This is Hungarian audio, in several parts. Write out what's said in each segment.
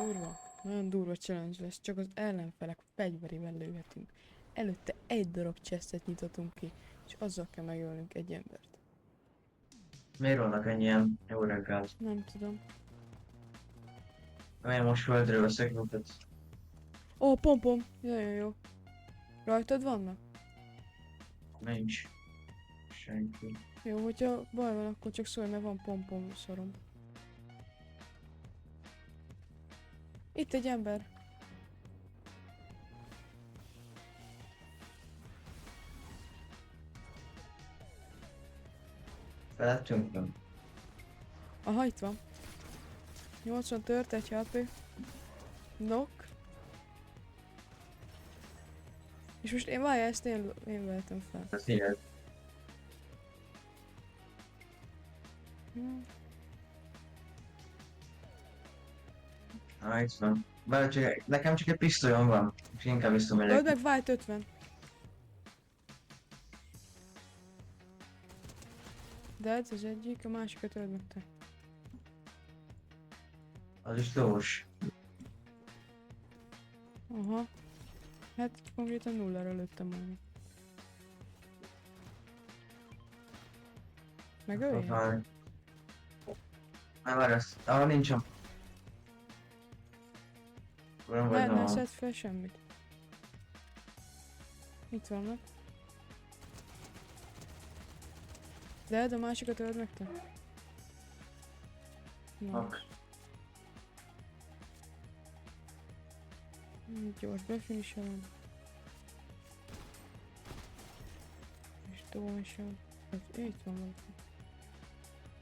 durva. Nagyon durva challenge lesz, csak az ellenfelek fegyverével lőhetünk. Előtte egy darab chestet nyitottunk ki, és azzal kell megölnünk egy embert. Miért vannak ennyien? Jó reggelt. Nem tudom. Milyen most földről veszek minket? Ó, pompom! Jó. Rajtad vannak? Nincs. Senki. Jó, hogyha baj van, akkor csak szólj, mert van pompom szorom. Itt egy ember. Felettünk nem. Aha, itt van. 80 tört, 1 HP. Knock. És most várjál, ezt én vehetem fel. Ez ilyen. Itt van. Bár csak, nekem csak egy pisztolyom van. És inkább Öld visszamegyek. meg White 50. Dead az egyik, a másikat öld meg te. Az is lovos. Aha. Hát konkrétan nullára lőttem volna. Megöljen? Nem, várj, azt. Ah, nincs. Nem vagy, Ne nem. szedd fel semmit. Itt vannak. Dead, a másikat öld meg te. Na, gyors befiniselem. És dolgosan. Itt van valaki.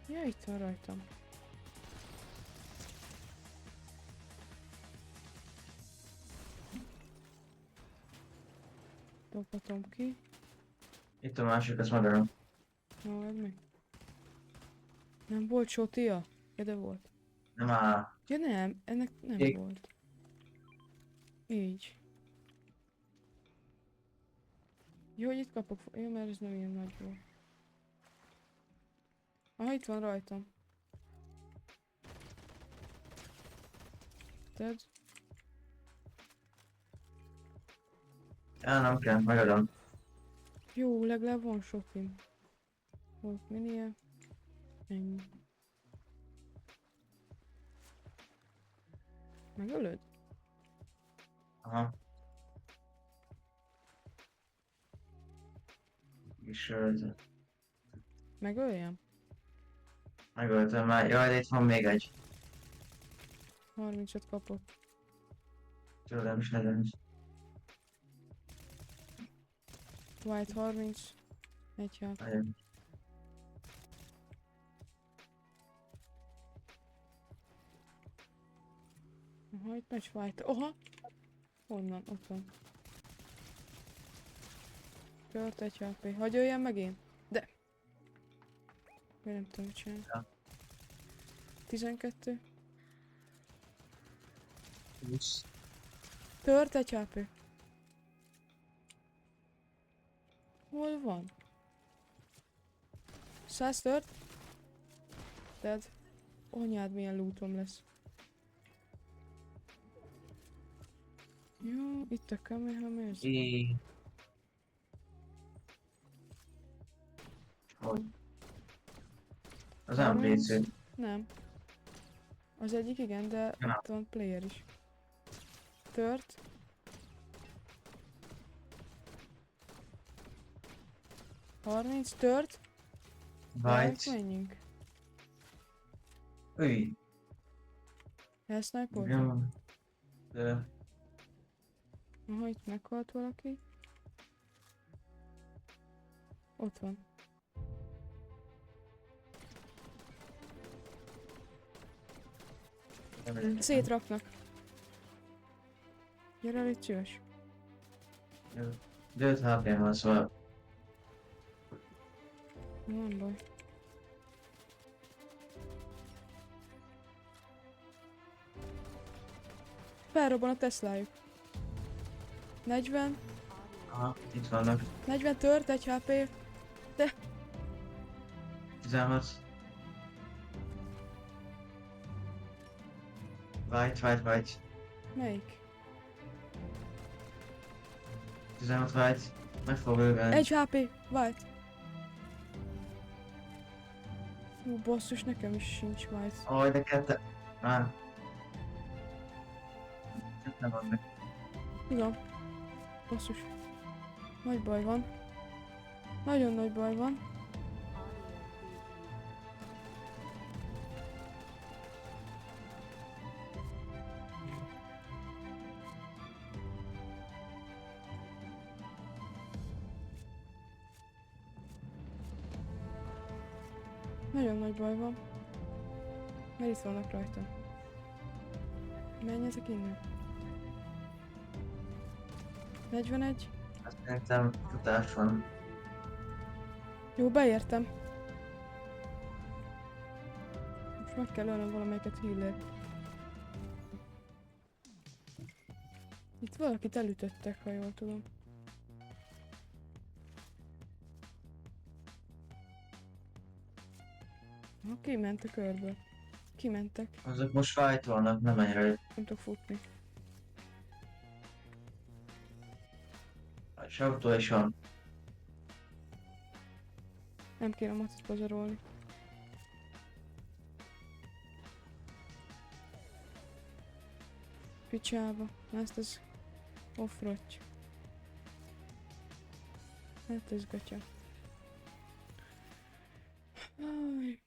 Ja, itt van rajtam. Dobhatom ki. Itt a másik, azt megölöm. Na, vedd meg. Nem volt sotia? Ja, de volt. Nem áll. Ja nem, ennek nem Ég. volt. Így. Jó, hogy itt kapok. Jó, mert ez nem ilyen nagy volt. Aha, itt van rajtam. Dead. Ja, nem kell, megölöm. Jó, legalább van sokim. Volt minie. Ennyi. Megölöd? Aha. És ölt. Megöljem? Megöltem már. Jaj, de itt van még egy. 35 kapok. Tőlem is legyen. White 30. Egy hát. Nagyon. Aha, itt megy White. Oha! Honnan? Ott van. Tört egy HP. Hagyj öljem meg én? De! Miért nem tudom, mit csinálni? Ja. 12. 20. Tört egy HP. Hol van? 100 tört. Dead. Anyád, milyen lootom lesz. Jó, itt a Kamehameha. Hogy? Az nem PC. Nem. Az egyik igen, de Nem. ott van player is. Tört. Harminc tört. White. Menjünk. Új. Elsnipe-olt? Igen. De. Aha, itt meghalt valaki. Ott van. Szétraknak. Gyere, légy szíves. De 5 HP van, szóval. Nem baj. Felrobban a Teslájuk. 40. Aha, itt vannak. 40 tört, 1 HP. 16. White. Melyik? 16 white. Meg fog ölni. 1 HP, White. Jó, basszus, nekem is sincs White. Aj, de kette... Kette vannak. Igen. Basszus. Nagy baj van. Nagyon nagy baj van. Nagyon nagy baj van. Mert itt vannak rajta. Menj ezek innen. 41. Azt szerintem futás van. Jó, beértem. Most meg kell ölnöm valamelyiket healer. Itt valakit elütöttek, ha jól tudom. Kiment a körből. Kimentek. Azok most white vannak, nem menj rá. Nem tudok futni. És autó is van. Nem kéne matot pazarolni. Picsába. Ezt az offrotty. Hát ez gatya. Aj.